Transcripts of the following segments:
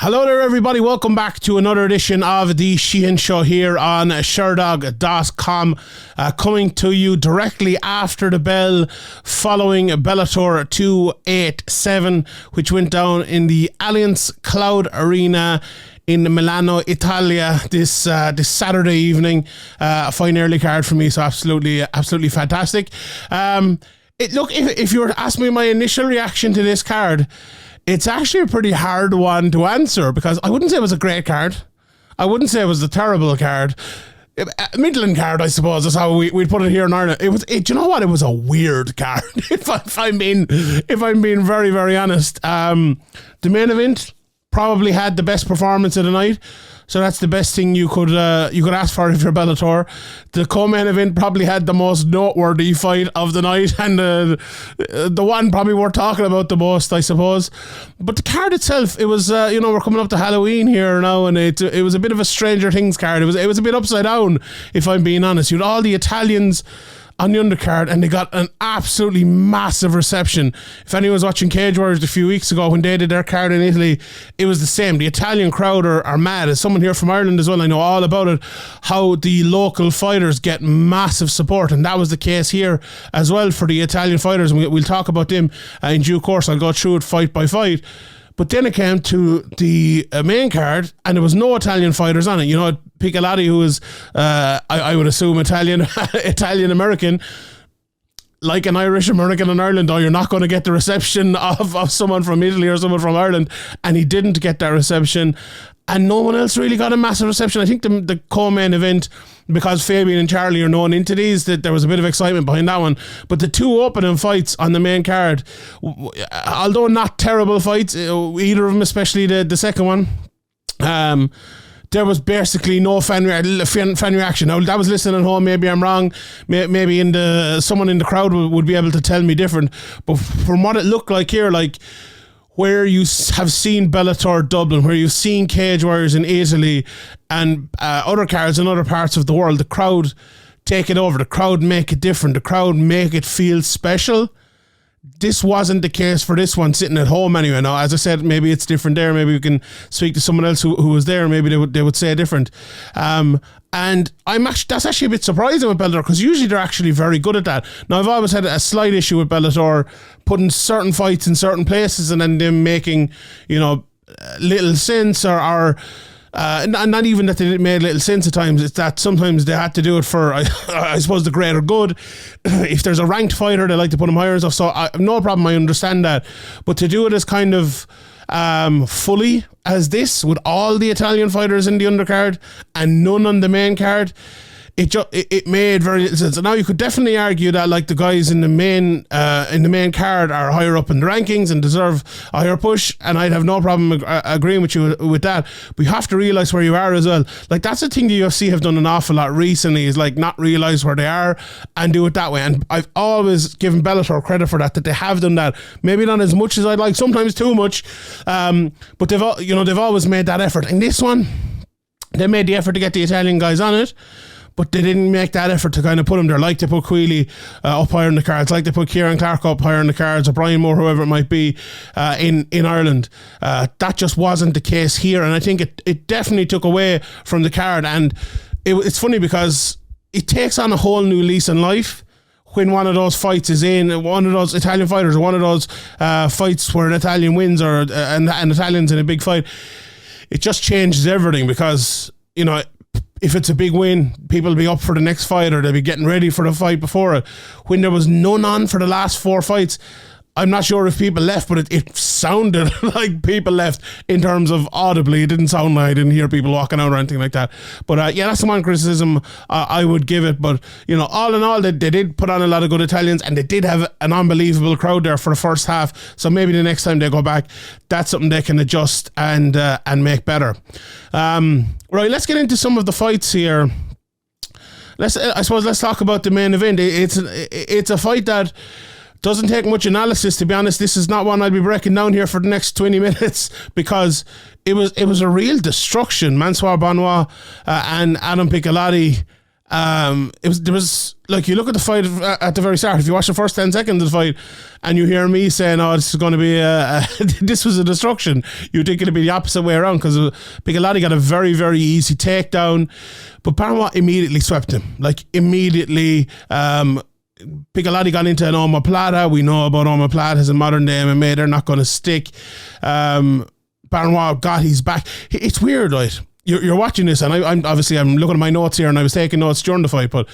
Hello there, everybody. Welcome back to another edition of the Sheehan Show here on Sherdog.com, coming to you directly after the bell following Bellator 287, which went down in the Allianz Cloud Arena in Milano, Italia, this Saturday evening. A fine early card for me, so absolutely fantastic. If you were to ask me my initial reaction to this card, it's actually a pretty hard one to answer, because I wouldn't say it was a great card. I wouldn't say it was a terrible card. Middling card, I suppose, is how we'd put it here in Ireland. Do you know what? It was a weird card, if I'm being very, very honest. The main event probably had the best performance of the night, so that's the best thing you could ask for if you're Bellator. The co-main event probably had the most noteworthy fight of the night, and the one probably worth talking about the most, I suppose. But the card itself, it was we're coming up to Halloween here now, and it was a bit of a Stranger Things card. It was a bit upside down, if I'm being honest. You had all the Italians on the undercard, and they got an absolutely massive reception. If anyone was watching Cage Warriors a few weeks ago when they did their card in Italy, it was the same. The Italian crowd are mad. As someone here from Ireland as well, I know all about it, how the local fighters get massive support, and that was the case here as well for the Italian fighters, and we'll talk about them in due course. I'll go through it fight by fight. But then it came to the main card, and there was no Italian fighters on it. You know, Piccolotti, who is, I would assume, Italian-American, like an Irish-American in Ireland, though, you're not going to get the reception of someone from Italy or someone from Ireland, and he didn't get that reception. And no one else really got a massive reception. I think the co-main event, because Fabian and Charlie are known into these, that there was a bit of excitement behind that one. But the two opening fights on the main card, although not terrible fights, either of them, especially the second one, there was basically no fan reaction. Now, that was listening at home. Maybe I'm wrong. Maybe someone in the crowd would be able to tell me different. But from what it looked like here, like, where you have seen Bellator Dublin, where you've seen Cage Warriors in Italy and other cards in other parts of the world, the crowd take it over. The crowd make it different. The crowd make it feel special. This wasn't the case for this one, sitting at home anyway. Now, as I said, maybe it's different there. Maybe we can speak to someone else who was there. Maybe they would say different. And that's actually a bit surprising with Bellator, because usually they're actually very good at that. Now, I've always had a slight issue with Bellator putting certain fights in certain places and then them making, little sense or not even that they made little sense at times. It's that sometimes they had to do it for, I suppose, the greater good. If there's a ranked fighter, they like to put them higher and stuff. So no problem, I understand that. But to do it as kind of fully as this, with all the Italian fighters in the undercard and none on the main card, it made very little sense. Now, you could definitely argue that, like, the guys in the main card are higher up in the rankings and deserve a higher push, and I'd have no problem agreeing with you with that. But you have to realise where you are as well. Like, that's the thing the UFC have done an awful lot recently, is like not realise where they are and do it that way. And I've always given Bellator credit for that they have done that. Maybe not as much as I'd like, sometimes too much, but they've always made that effort. And this one, they made the effort to get the Italian guys on it, but they didn't make that effort to kind of put him there, like they put Queally up higher in the cards, like they put Kieran Clark up higher in the cards, or Brian Moore, whoever it might be, in Ireland. That just wasn't the case here, and I think it definitely took away from the card. And it's funny, because it takes on a whole new lease on life when one of those fights is in, one of those Italian fighters, or one of those fights where an Italian wins, or an Italian's in a big fight. It just changes everything, because, if it's a big win, people will be up for the next fight, or they'll be getting ready for the fight before it. When there was none on for the last 4 fights, I'm not sure if people left, but it sounded like people left in terms of audibly. It didn't sound like I didn't hear people walking out or anything like that. But that's the one criticism I would give it. But, all in all, they did put on a lot of good Italians, and they did have an unbelievable crowd there for the first half. So maybe the next time they go back, that's something they can adjust and make better. Right, let's get into some of the fights here. Let's talk about the main event. It's a fight that doesn't take much analysis, to be honest. This is not one I'll be breaking down here for the next 20 minutes, because it was a real destruction. Mansour and Adam Piccolotti there was like, you look at the fight at the very start. If you watch the first 10 seconds of the fight, and you hear me saying, "Oh, this is going to be this was a destruction," you think it'd be the opposite way around, because Piccolotti got a very, very easy takedown, but Barnaoui immediately swept him. Like, immediately. Piccolotti got into an omoplata. We know about omoplatas in modern day MMA. They're not going to stick. Barnaoui got his back. It's weird, right? You're watching this, and I'm looking at my notes here, and I was taking notes during the fight, but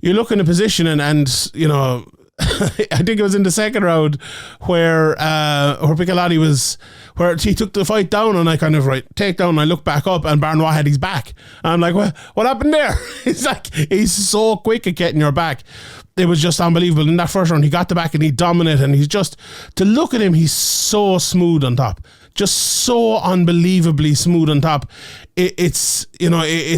you look in the position, and you know, I think it was in the second round where Piccolotti where he took the fight down, and I kind of take down, and I look back up, and Barnaoui had his back, and I'm like, what happened there? It's like, he's so quick at getting your back. It was just unbelievable. In that first round, he got the back and he dominated, and he's just, to look at him, he's so smooth on top. Just so unbelievably smooth on top. It's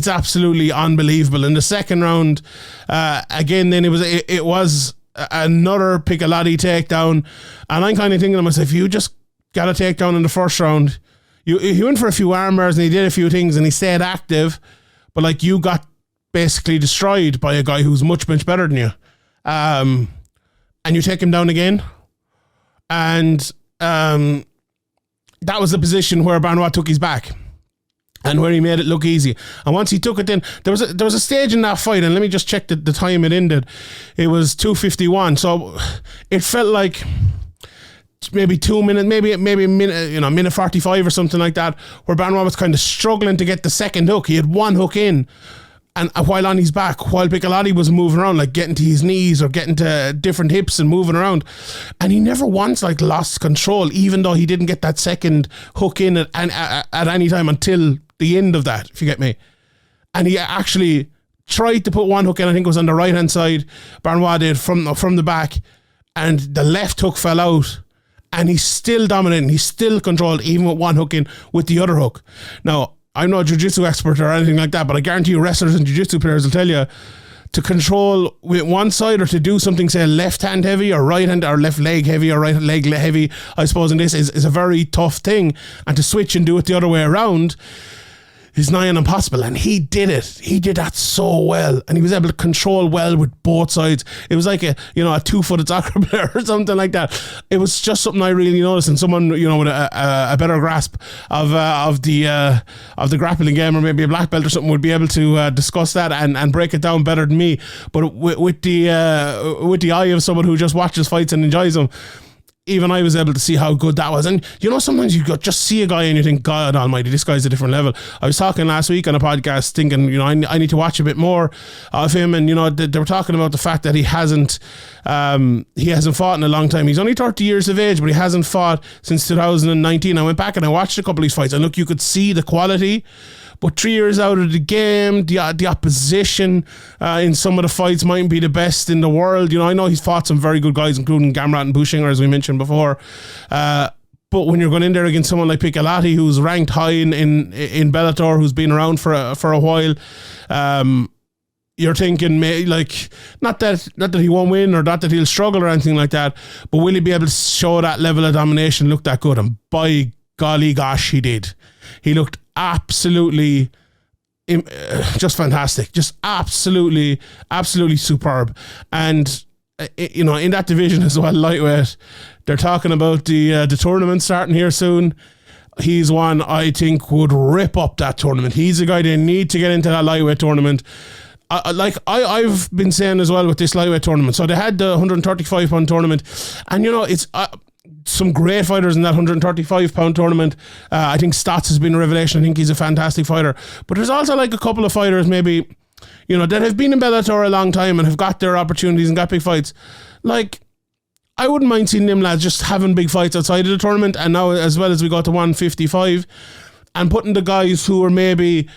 absolutely unbelievable. In the second round, again, then it was another Piccolotti takedown, and I'm kind of thinking to myself, if you just got a takedown in the first round, he went for a few arm bars and he did a few things and he stayed active, but like, you got basically destroyed by a guy who's much, much better than you. And you take him down again, and that was the position where Barnaoui took his back and where he made it look easy. And once he took it in, there was a stage in that fight, and let me just check the time it ended. It was 2:51, so it felt like maybe 2 minutes, maybe a minute, minute 45 or something like that, where Barnaoui was kind of struggling to get the second hook. He had one hook in, and while on his back, while Piccolotti was moving around, like getting to his knees or getting to different hips and moving around, and he never once lost control, even though he didn't get that second hook in at any time until the end of that, if you get me. And he actually tried to put one hook in, I think it was on the right hand side, Barnaoui did, from the back, and the left hook fell out, and he's still dominating, he's still controlled, even with one hook in with the other hook. Now, I'm not a jiu-jitsu expert or anything like that, but I guarantee you wrestlers and jiu-jitsu players will tell you, to control with one side, or to do something, say, left hand heavy or right hand, or left leg heavy or right leg heavy, I suppose in this is a very tough thing. And to switch and do it the other way around is nigh on impossible, and he did it. He did that so well, and he was able to control well with both sides. It was like a 2-footed soccer player or something like that. It was just something I really noticed, and someone with a better grasp of the grappling game, or maybe a black belt or something, would be able to discuss that and break it down better than me. But with the eye of someone who just watches fights and enjoys them, even I was able to see how good that was. And sometimes you just see a guy and you think, God almighty, this guy's a different level. I was talking last week on a podcast thinking, I need to watch a bit more of him, and they were talking about the fact that he hasn't fought in a long time. He's only 30 years of age, but he hasn't fought since 2019. I went back and I watched a couple of these fights, and look, you could see the quality. But 3 years out of the game, the opposition in some of the fights mightn't be the best in the world. I know he's fought some very good guys, including Gamrat and Bushinger, as we mentioned before. But when you're going in there against someone like Piccolotti, who's ranked high in Bellator, who's been around for a while, you're thinking, not that he won't win, or not that he'll struggle or anything like that, but will he be able to show that level of domination, look that good? And by golly gosh, he did. He looked absolutely just fantastic, just absolutely superb. And in that division as well, lightweight, they're talking about the tournament starting here soon. He's one I think would rip up that tournament. He's a guy they need to get into that lightweight tournament. I've been saying as well with this lightweight tournament, so they had the 135 pound tournament, and it's some great fighters in that 135 pound tournament. I think Stotts has been a revelation. I think he's a fantastic fighter, but there's also a couple of fighters maybe that have been in Bellator a long time and have got their opportunities and got big fights. I wouldn't mind seeing them lads just having big fights outside of the tournament, and now as well as we got to 155, and putting the guys who are maybe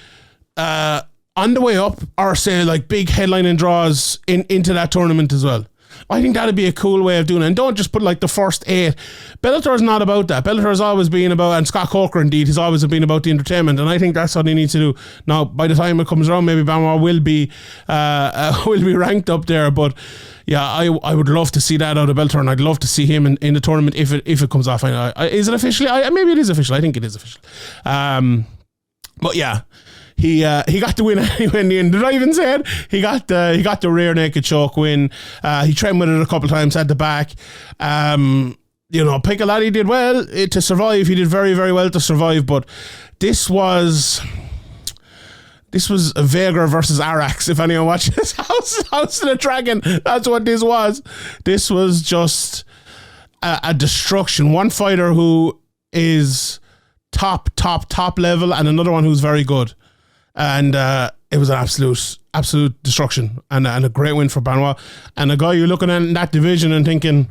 on the way up, or say big headlining draws into that tournament as well. I think that'd be a cool way of doing it. And don't just put the first 8. Bellator's not about that. Bellator's always been about, and Scott Coker indeed, has always been about the entertainment, and I think that's what he needs to do. Now, by the time it comes around, maybe Barnaoui will be ranked up there, but yeah, I would love to see that out of Bellator, and I'd love to see him in the tournament if it comes off. Is it officially? Maybe it is official. I think it is official. But yeah, he got the win anyway in the end. Did I even say it? He got the rear naked choke win. He trained with it a couple of times at the back. Piccolotti did well to survive. He did very, very well to survive, but this was Vega versus Arax. If anyone watches House of the Dragon, that's what this was. This was just a destruction. One fighter who is top level, and another one who's very good. And it was an absolute destruction, and a great win for Barnaoui. And a guy you're looking at in that division and thinking,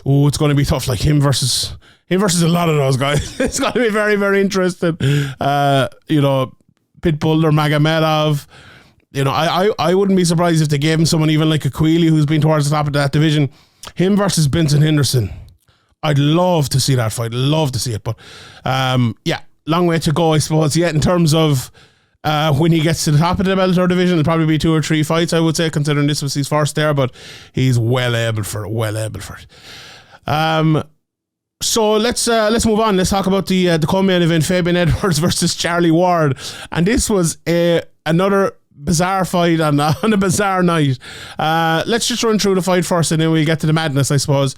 oh, it's going to be tough. Like him versus a lot of those guys. It's going to be very, very interesting. Pitbull or Magomedov. I wouldn't be surprised if they gave him someone even like a Quealy who's been towards the top of that division. Him versus Benson Henderson. I'd love to see that fight. Love to see it. But long way to go, I suppose, yet in terms of when he gets to the top of the Bellator division. It'll probably be 2 or 3 fights, I would say, considering this was his first there, but he's well able for it. So let's move on. Let's talk about the co-main event, Fabian Edwards versus Charlie Ward. And this was another bizarre fight on a bizarre night. Let's just run through the fight first and then we'll get to the madness, I suppose.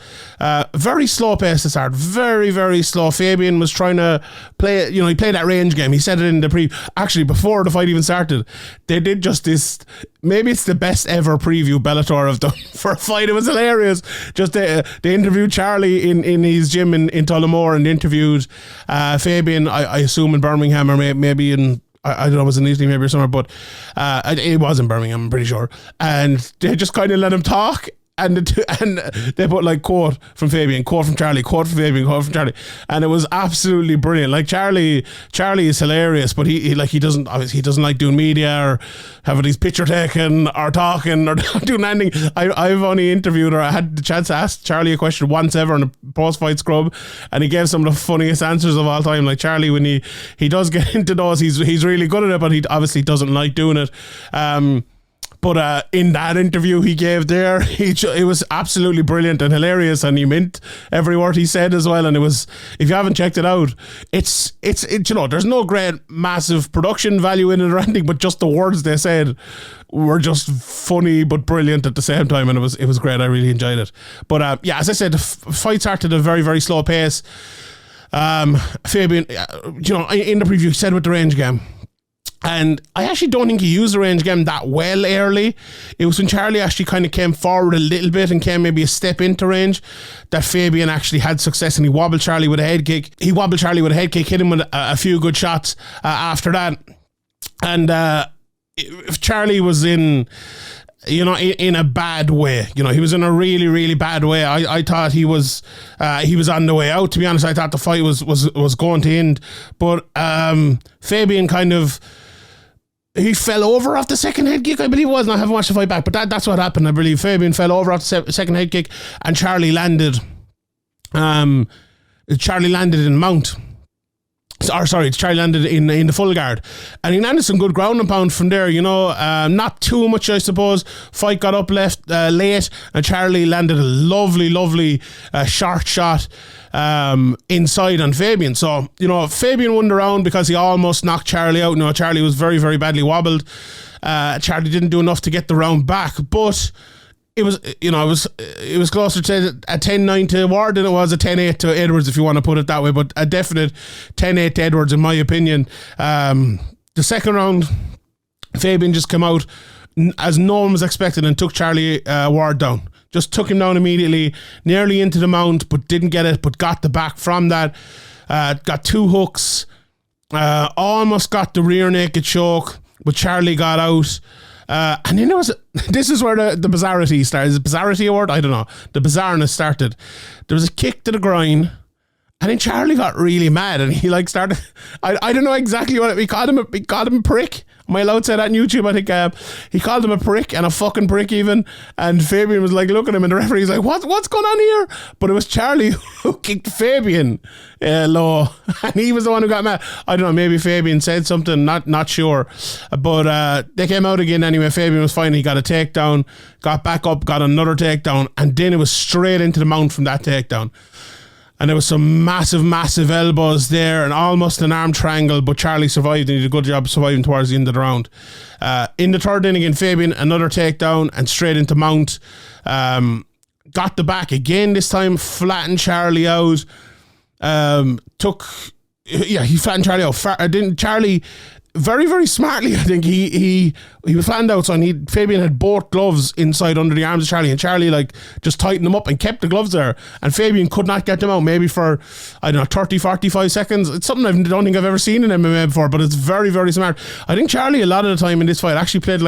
Very slow pace to start. Very, very slow. Fabian was trying to play, he played that range game. He said it in the actually before the fight even started. They did just this, maybe it's the best ever preview Bellator have done for a fight. It was hilarious. Just they interviewed Charlie in his gym in Tullamore, and interviewed Fabian, I assume in Birmingham, or maybe in, I don't know, it was in Italy maybe or somewhere, but it was in Birmingham, I'm pretty sure. And they just kind of let him talk, and they put like quote from Fabian, quote from Charlie, quote from Fabian, quote from Charlie, and it was absolutely brilliant. Like Charlie is hilarious, but he doesn't like doing media or having these picture taken or talking or doing anything. I've only interviewed, or I had the chance to ask Charlie a question once ever in a post-fight scrub, and he gave some of the funniest answers of all time. Like Charlie, when he does get into those, he's really good at it, but he obviously doesn't like doing it. But in that interview he gave there, it was absolutely brilliant and hilarious, and he meant every word he said as well. And it was, if you haven't checked it out, it's there's no great massive production value in it or anything, but just the words they said were just funny but brilliant at the same time, and it was great. I really enjoyed it. But as I said, the fight started at a very, very slow pace. Fabian, in the preview, he said with the range game. And I actually don't think he used the range game that well early. It was when Charlie actually kind of came forward a little bit and came maybe a step into range that Fabian actually had success, and he wobbled Charlie with a head kick. Hit him with a few good shots after that. And if Charlie was in a bad way, he was in a really, really bad way. I thought he was on the way out, to be honest. I thought the fight was going to end. But Fabian kind of, he fell over off the second head kick, I believe it was. And I haven't watched the fight back, but that's what happened. I believe Fabian fell over off the second head kick, and Charlie landed. Charlie landed in mount. Charlie landed in the full guard, and he landed some good ground and pound from there. Not too much, I suppose. Fight got up late, and Charlie landed a lovely short shot inside on Fabian. So Fabian won the round because he almost knocked Charlie out. Charlie was very, very badly wobbled. Charlie didn't do enough to get the round back, but it was closer to a 10-9 to Ward than it was a 10-8 to Edwards, if you want to put it that way, but a definite 10-8 to Edwards in my opinion. The second round, Fabian just came out as no one was expecting and took Charlie Ward down. Just took him down immediately, nearly into the mount, but didn't get it, but got the back from that. Got 2 hooks, almost got the rear naked choke, but Charlie got out. And then this is where the bizarrity started. Is it bizarrity award? I don't know. The bizarreness started. There was a kick to the groin, and then Charlie got really mad, and he started. I don't know exactly what he called him. He called him a prick. Am I allowed to say that on YouTube? I think he called him a prick and a fucking prick even. And Fabian was looking at him, and the referee's like, what's going on here? But it was Charlie who kicked Fabian low, and he was the one who got mad. I don't know, maybe Fabian said something, not sure. But they came out again anyway. Fabian was fine. He got a takedown, got back up, got another takedown, and then it was straight into the mount from that takedown. And there was some massive elbows there and almost an arm triangle, but Charlie survived and he did a good job surviving towards the end of the round. In the third inning again, Fabian, another takedown and straight into mount. Got the back again this time, flattened Charlie out. He flattened Charlie out. Charlie, very, very smartly, I think, he was flattened out, so Fabian had both gloves inside under the arms of Charlie, and Charlie just tightened them up and kept the gloves there, and Fabian could not get them out, maybe for, 30, 45 seconds. It's something I don't think I've ever seen in MMA before, but it's very, very smart. I think Charlie, a lot of the time in this fight, actually played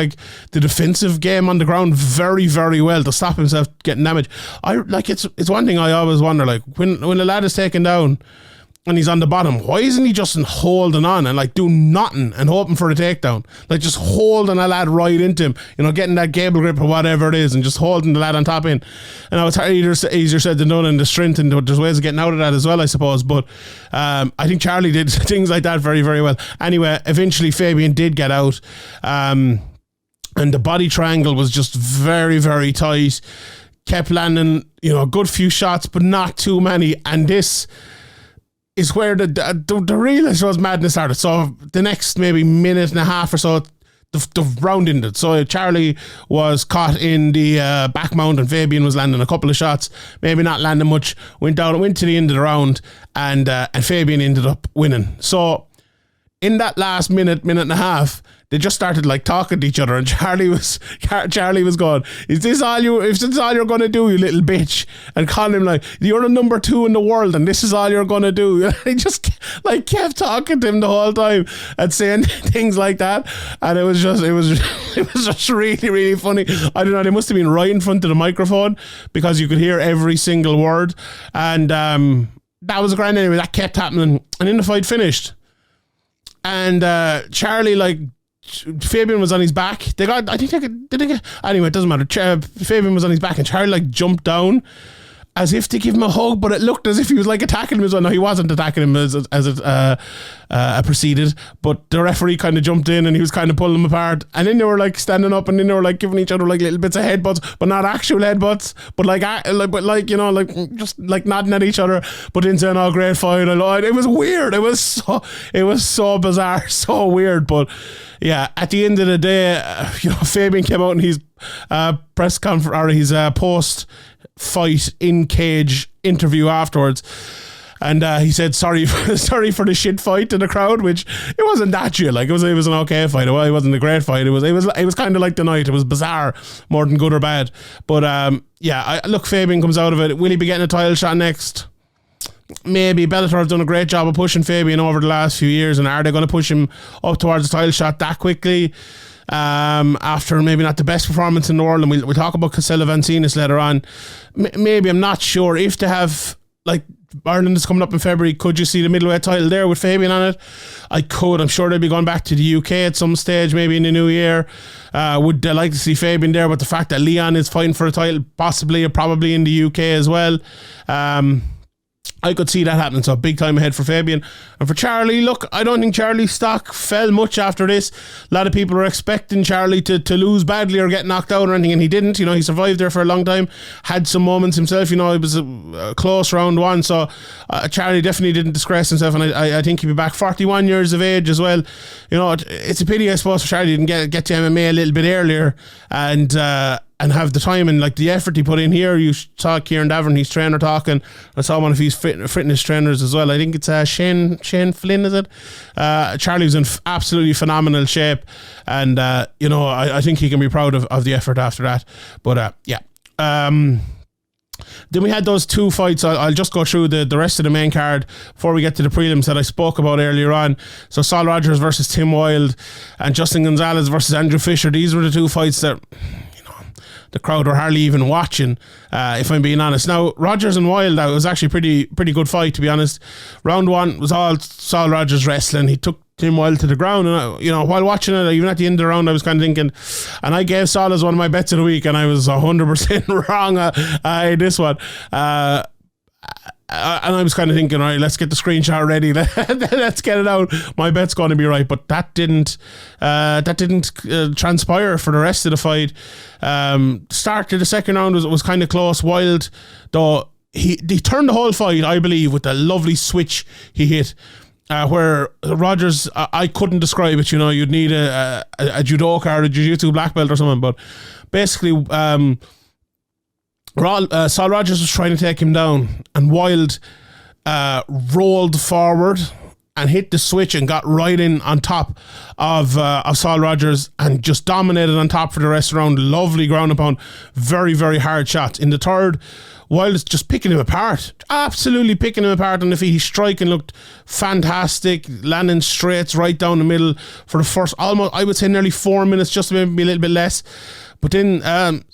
the defensive game on the ground very, very well to stop himself getting damaged. It's one thing I always wonder, when a lad is taken down and he's on the bottom, why isn't he just holding on and doing nothing and hoping for a takedown? Just holding a lad right into him, getting that gable grip or whatever it is and just holding the lad on top in. And now it's easier said than done, and the strength, and there's ways of getting out of that as well, I suppose. But I think Charlie did things like that very, very well. Anyway, eventually Fabian did get out. And the body triangle was just very, very tight. Kept landing, a good few shots, but not too many. And this is where the real, I suppose, madness started. So the next maybe minute and a half or so, the round ended. So Charlie was caught in the back mount, and Fabian was landing a couple of shots, maybe not landing much. Went to the end of the round, and Fabian ended up winning. So in that last minute and a half, they just started talking to each other, and Charlie was going, is this all you're gonna do, you little bitch? And calling him you're the number 2 in the world and this is all you're gonna do. And he just kept talking to him the whole time and saying things like that, and it was just really, really funny. I don't know, they must have been right in front of the microphone because you could hear every single word, and that was grand. Anyway, that kept happening, and then the fight finished, and Charlie, Fabian was on his back. Anyway, it doesn't matter. Fabian was on his back, and Charlie jumped down as if to give him a hug, but it looked as if he was attacking him as well. No, he wasn't attacking him as it proceeded, but the referee kind of jumped in and he was kind of pulling them apart, and then they were standing up, and then they were giving each other little bits of headbutts, but not actual headbutts, but just nodding at each other, but then saying, "Oh, great fight." It was weird. It was so bizarre, so weird. But yeah, at the end of the day, Fabian came out in his press conference, or his post fight in cage interview afterwards, and he said sorry for the shit fight to the crowd, which it wasn't that shit. It was an okay fight. It wasn't a great fight. It was kind of like the night. It was bizarre, more than good or bad. But look, Fabian comes out of it. Will he be getting a title shot next? Maybe. Bellator have done a great job of pushing Fabian over the last few years, and are they going to push him up towards the title shot that quickly? After maybe not the best performance in the world, and we'll talk about Costello and Steenis later on. Maybe, I'm not sure. If they have, Ireland is coming up in February, could you see the middleweight title there with Fabian on it? I could. I'm sure they'll be going back to the UK at some stage, maybe in the new year. Would they like to see Fabian there? But the fact that Leon is fighting for a title, possibly or probably in the UK as well, I could see that happening. So big time ahead for Fabian. And for Charlie, look, I don't think Charlie's stock fell much after this. A lot of people were expecting Charlie to lose badly or get knocked out or anything, and he didn't. He survived there for a long time, had some moments himself. It was a close round one. So Charlie definitely didn't disgrace himself, and I think he'll be back 41 years of age as well. It's a pity, I suppose, for Charlie didn't get to MMA a little bit earlier and have the time and the effort he put in here. You saw Kieran Davern, his trainer, talking. I saw one of his fitness trainers as well. I think it's Shane Flynn, is it? Charlie was in absolutely phenomenal shape, and I think he can be proud of the effort after that. But then we had those two fights. I'll just go through the rest of the main card before we get to the prelims that I spoke about earlier on. So Saul Rogers versus Tim Wilde, and Justin Gonzales versus Andrew Fisher. These were the two fights that the crowd were hardly even watching, if I'm being honest. Now, Rogers and Wilde, that was actually pretty good fight, to be honest. Round one was all Saul Rogers wrestling. He took Tim Wilde to the ground, and while watching it, even at the end of the round, I was kind of thinking, and I gave Saul as one of my bets of the week, and I was 100% wrong in this one. And I was kind of thinking, all right, let's get the screenshot ready. Let's get it out. My bet's going to be right, but that didn't transpire for the rest of the fight. Start to the second round was kind of close. Wilde, though, he turned the whole fight, I believe, with the lovely switch he hit. Where Rogers, I couldn't describe it, you'd need a judoka or a jiu-jitsu black belt or something, but basically Saul Rogers was trying to take him down, and Wilde rolled forward and hit the switch and got right in on top of Saul Rogers and just dominated on top for the rest of the round. Lovely ground and pound, very, very hard shots. In the third, Wilde's just picking him apart, absolutely picking him apart on the feet. His striking looked fantastic, landing straights right down the middle for the first, almost, I would say nearly 4 minutes, just maybe a little bit less. But then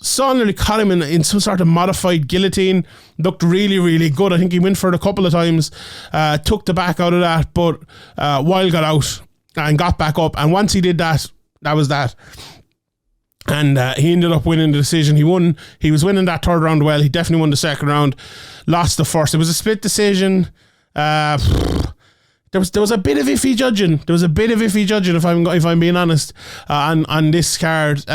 Saul nearly caught him in some sort of modified guillotine. Looked really, really good. I think he went for it a couple of times, took the back out of that, but Wilde got out and got back up. And once he did that, that was that. And he ended up winning the decision. He was winning that third round well. He definitely won the second round, lost the first. It was a split decision. There was a bit of iffy judging. If I'm being honest, on this card.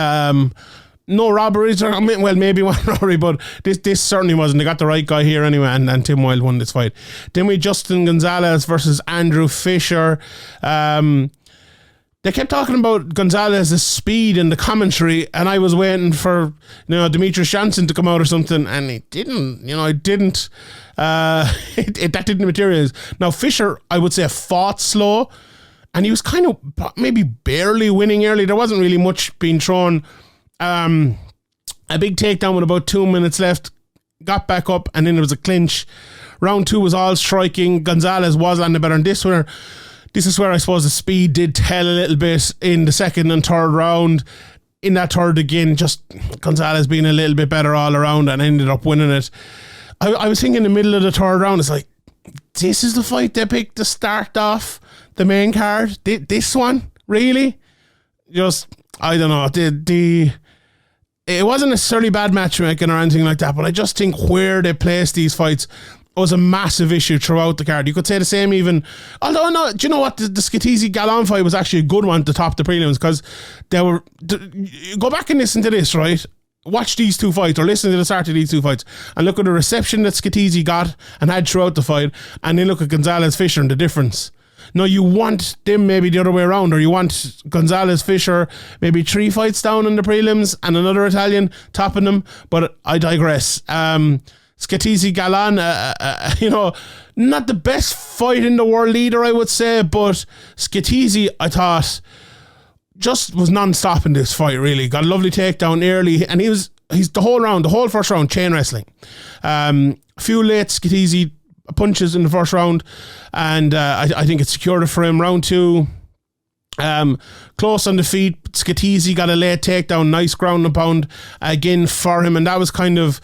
No robberies, or maybe one robbery, but this certainly wasn't. They got the right guy here anyway, and Tim Wilde won this fight. Then we Justin Gonzales versus Andrew Fisher. They kept talking about Gonzales' speed in the commentary, and I was waiting for Demetrius Johnson to come out or something, and it didn't. It didn't. That didn't materialize. Now Fisher, I would say, fought slow, and he was kind of maybe barely winning early. There wasn't really much being thrown. A big takedown with about 2 minutes left, got back up, and then there was a clinch. Round 2 was all striking. Gonzales was on the better, and this is where I suppose the speed did tell a little bit in the second and third round. In that third again, just Gonzales being a little bit better all around and ended up winning it. I was thinking in the middle of the third round, it's like, this is the fight they picked to start off the main card? This one? Really? Just, I don't know. It wasn't necessarily bad matchmaking or anything like that, but I just think where they placed these fights was a massive issue throughout the card. You could say the same even, although no, do you know what, the Scatizzi Gallon fight was actually a good one to top the prelims, because go back and listen to this, right? Watch these two fights, or listen to the start of these two fights, and look at the reception that Scatizzi got and had throughout the fight, and then look at Gonzales Fisher and the difference. No, you want them maybe the other way around, or you want Gonzales Fisher maybe 3 fights down in the prelims and another Italian topping them, but I digress. Scatizzi Galan, not the best fight in the world either, I would say, but Scatizzi, I thought, just was non-stop in this fight, really. Got a lovely takedown early, and he's the whole first round, chain wrestling. A few late Scatizzi punches in the first round, and I think it secured it for him. Round 2, close on the feet. Scatizzi got a late takedown, nice ground and pound again for him, and that was kind of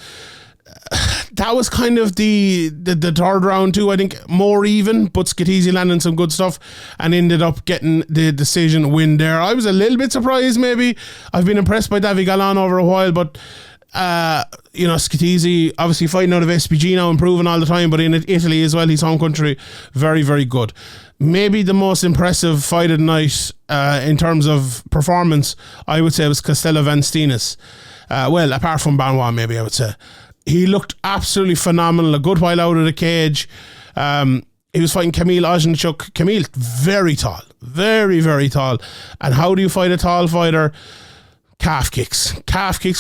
the third round too. I think more even, but Scatizzi landing some good stuff and ended up getting the decision win there. I was a little bit surprised. Maybe I've been impressed by Davy Galan over a while, but Scatizzi obviously fighting out of SPG now, improving all the time, but in Italy as well, his home country, very, very good. Maybe the most impressive fight of the night in terms of performance, I would say, was Costello van Steenis. Apart from Barnaoui, maybe I would say. He looked absolutely phenomenal, a good while out of the cage. He was fighting Kamil Oniszczuk. Kamil, very tall, very, very tall. And how do you fight a tall fighter? Calf kicks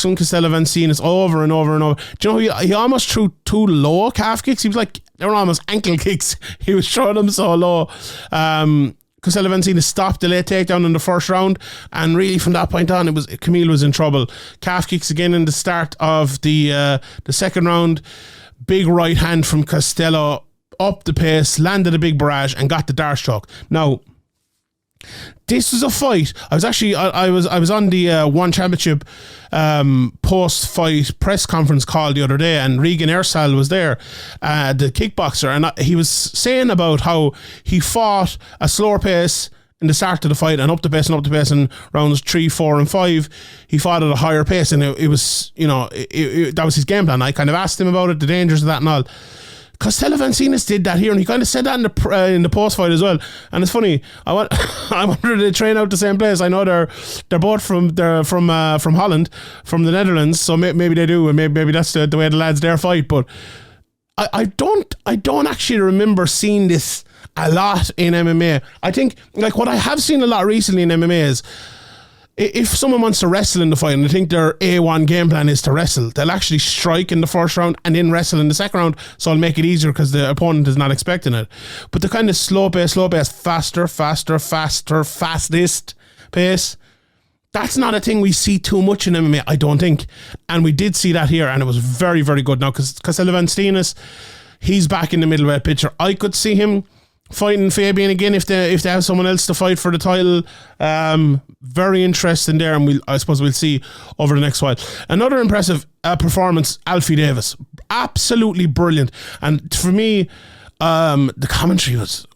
from Costello van Steenis over and over and over. Do you know, he almost threw 2 low calf kicks. He was like, they were almost ankle kicks. He was throwing them so low. Costello van Steenis stopped the late takedown in the first round, and really from that point on, Kamil was in trouble. Calf kicks again in the start of the second round. Big right hand from Costello, up the pace, landed a big barrage, and got the dart stroke. Now, this was a fight. I was on the One Championship post-fight press conference call the other day, and Regan Ersal was there, the kickboxer, and he was saying about how he fought a slower pace in the start of the fight and up the pace in rounds 3, 4 and 5. He fought at a higher pace, and it was, that was his game plan. I kind of asked him about it, the dangers of that and all. Costello van Steenis did that here, and he kind of said that in the post fight as well. And it's funny, I wonder they train out the same place. I know they're both from Holland, from the Netherlands, so maybe they do, and maybe that's the way the lads there fight. But I don't actually remember seeing this a lot in MMA. I think, like, what I have seen a lot recently in MMA is, if someone wants to wrestle in the fight and I think their A1 game plan is to wrestle, they'll actually strike in the first round and then wrestle in the second round, so it'll make it easier because the opponent is not expecting it. But the kind of slow pace, fastest pace, that's not a thing we see too much in MMA, I don't think. And we did see that here, and it was very, very good. Now, because Costello and Steenis, he's back in the middleweight picture. I could see him fighting Fabian again if they have someone else to fight for the title. Very interesting there, and I suppose we'll see over the next while. Another impressive performance, Alfie Davis. Absolutely brilliant. And for me, the commentary was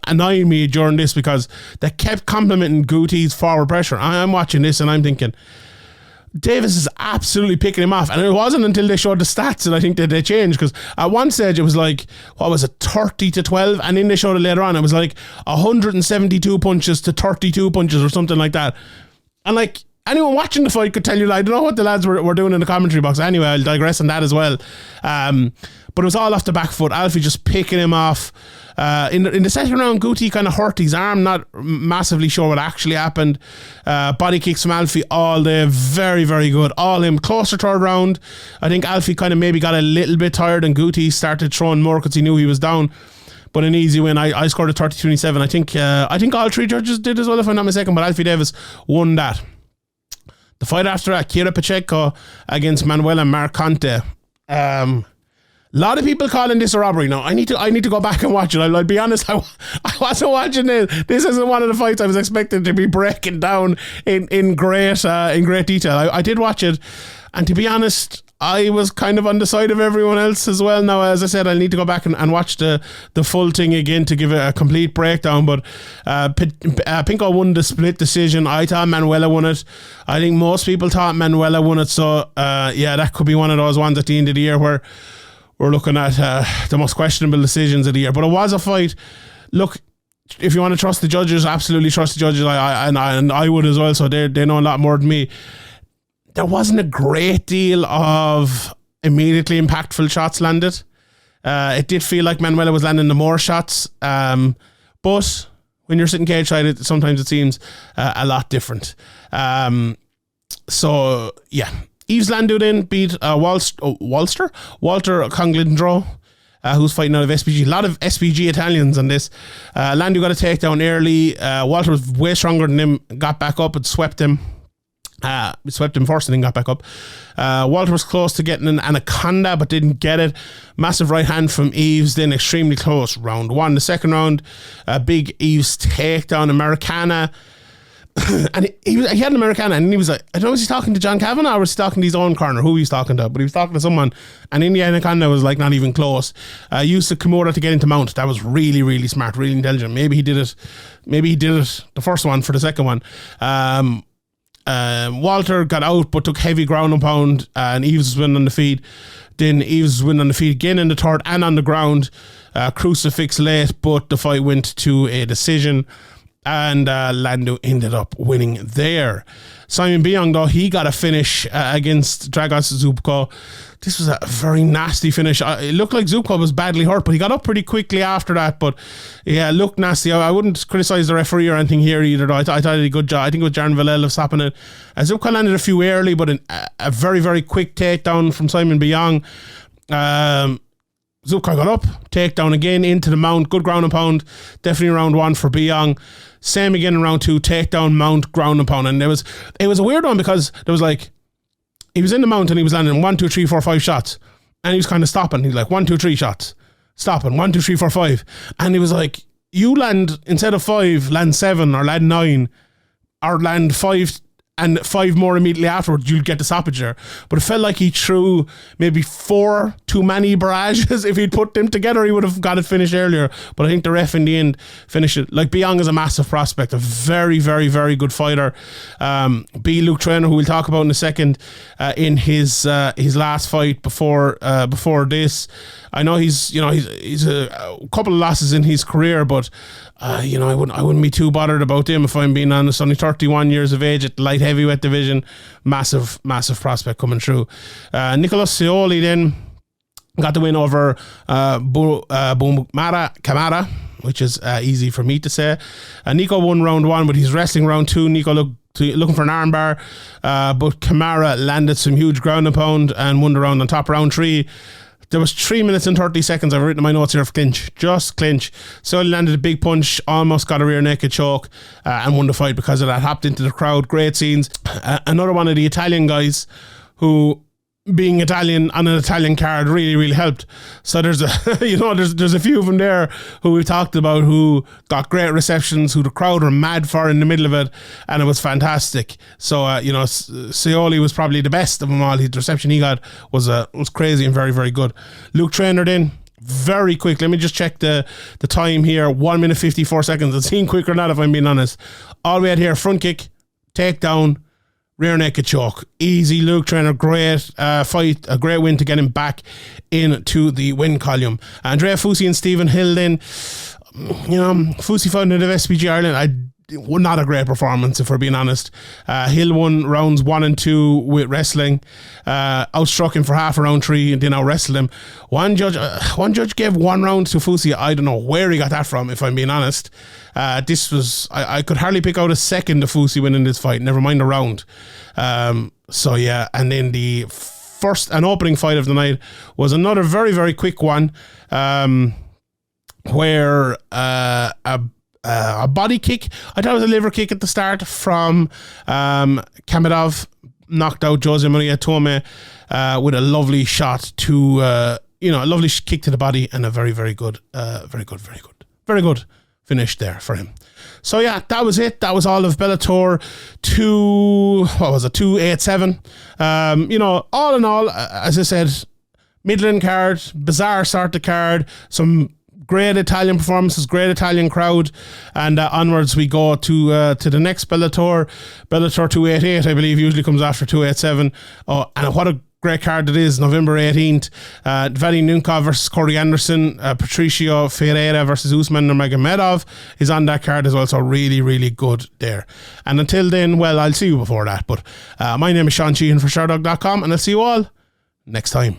annoying me during this because they kept complimenting Gouti's forward pressure. I'm watching this and I'm thinking, Davis is absolutely picking him off. And it wasn't until they showed the stats that I think that they changed, because at one stage it was like, what was it, 30-12, and then they showed it later on, it was like 172 punches to 32 punches or something like that. And like, anyone watching the fight could tell you, I don't know what the lads were doing in the commentary box. Anyway, I'll digress on that as well. But it was all off the back foot. Alfie just picking him off. In the second round, Gouti kind of hurt his arm. Not massively sure what actually happened. Body kicks from Alfie all day. Very, very good. All in. Closer third round. I think Alfie kind of maybe got a little bit tired and Gouti started throwing more because he knew he was down. But an easy win. I scored a 30-27. I think all three judges did as well, if I'm not mistaken. But Alfie Davis won that. The fight after that, Chiara Pacheco against Manuela Marconetto. A lot of people calling this a robbery. Now, I need to go back and watch it. I'll be honest, I wasn't watching this. This isn't one of the fights I was expecting to be breaking down in great detail. I did watch it, and to be honest, I was kind of on the side of everyone else as well. Now, as I said, I'll need to go back and watch the full thing again to give it a complete breakdown. But Penco won the split decision. I thought Manuela won it. I think most people thought Manuela won it. So, that could be one of those ones at the end of the year where we're looking at the most questionable decisions of the year. But it was a fight. Look, if you want to trust the judges, absolutely trust the judges. I would as well. So they know a lot more than me. There wasn't a great deal of immediately impactful shots landed. It did feel like Manuela was landing the more shots. But when you're sitting cage side, sometimes it seems a lot different. So, yeah. Yves Landu then beat Walter Cogliandro, who's fighting out of SPG. A lot of SPG Italians on this. Landu got a takedown early. Walter was way stronger than him, got back up and swept him. Swept him first and then got back up. Walter was close to getting an anaconda but didn't get it. Massive right hand from Yves, then extremely close. Round one. The second round, big Yves takedown, Americana. And he had an Americana, and he was like, I don't know, was he talking to John Kavanagh or was he talking to his own corner? Who he was talking to? But he was talking to someone, and in the anaconda was like not even close. Used the Kimura to get into mount. That was really, really smart, really intelligent. Maybe he did it the first one for the second one. Walter got out but took heavy ground and pound, and Yves was winning on the feet. Then Yves was winning on the feet again in the third and on the ground. Crucifix late, but the fight went to a decision. And Landu ended up winning there. Simon Biyong, though, he got a finish against Dragos Zubco. This was a very nasty finish. It looked like Zubco was badly hurt, but he got up pretty quickly after that. But yeah, it looked nasty. I wouldn't criticise the referee or anything here either, though. I thought he did a good job. I think it was Jaron Villel stopping it. Zubco landed a few early, but a very, very quick takedown from Simon Biyong. Zubco got up, takedown again into the mount, good ground and pound. Definitely round one for Biyong. Same again in round two, takedown, mount, ground and pound. And it was a weird one because there was like, he was in the mount and he was landing 1, 2, 3, 4, 5 shots. And he was kind of stopping. He's like 1, 2, 3 shots. Stopping. 1, 2, 3, 4, 5. And he was like, you land, instead of 5, land 7 or land 9 or land 5 and 5 more immediately afterwards, you'll get the stoppage there. But it felt like he threw maybe 4 too many barrages. If he'd put them together, he would have got it finished earlier. But I think the ref in the end finished it. Like, Biyong is a massive prospect, a very, very, very good fighter. Luke Trainer, who we'll talk about in a second, in his last fight before this. I know he's a couple of losses in his career, but I wouldn't be too bothered about him if I'm being honest. Only 31 years of age at the light heavyweight division. Massive prospect coming through. Nicolo Solli then got the win over Kamara, which is easy for me to say. Nico won round 1, but he's wrestling round 2. Nico looking for an armbar, but Kamara landed some huge ground and pound and won the round on top. Round 3, there was 3 minutes and 30 seconds. I've written in my notes here for clinch. Just clinch. So he landed a big punch, almost got a rear naked choke, and won the fight because of that. Hopped into the crowd. Great scenes. Another one of the Italian guys who, being Italian on an Italian card, really, really helped. So there's a there's a few of them there who we've talked about who got great receptions, who the crowd were mad for in the middle of it, and it was fantastic. So Saul was probably the best of them all. The reception he got was crazy and very, very good. Luke trained in very quick. Let me just check the time here. 1 minute 54 seconds. It seemed quicker than that, if I'm being honest. All we had here: front kick, takedown, rear naked choke. Easy. Luke Trainer, great fight, a great win to get him back into the win column. Andrea Fusi and Stephen Hill then, Fusi fighting in the SPG Ireland, not a great performance, if we're being honest. Hill won rounds 1 and 2 with wrestling, outstruck him for half round 3 and then out wrestled him. One judge gave 1 round to Fusi. I don't know where he got that from, if I'm being honest. This was, I could hardly pick out a second of Fusi winning this fight, never mind a round. So yeah, and then the first and opening fight of the night was another very, very quick one, where a body kick, I thought it was a liver kick at the start from Kamidov, knocked out Jose Maria Tome with a lovely shot to a lovely kick to the body, and a very, very good finish there for him. So yeah, that was it. That was all of Bellator 287. All in all, as I said, middling card, bizarre sort of card, some great Italian performances, great Italian crowd, and onwards we go to the next Bellator 288, I believe, usually comes after 287. And what a great card it is. November 18th, Vali Nunkov versus Corey Anderson, Patricio Ferreira versus Usman Nurmagomedov is on that card as well, so really, really good there. And until then, well, I'll see you before that, but my name is Sean Sheehan for Sherdog.com, and I'll see you all next time.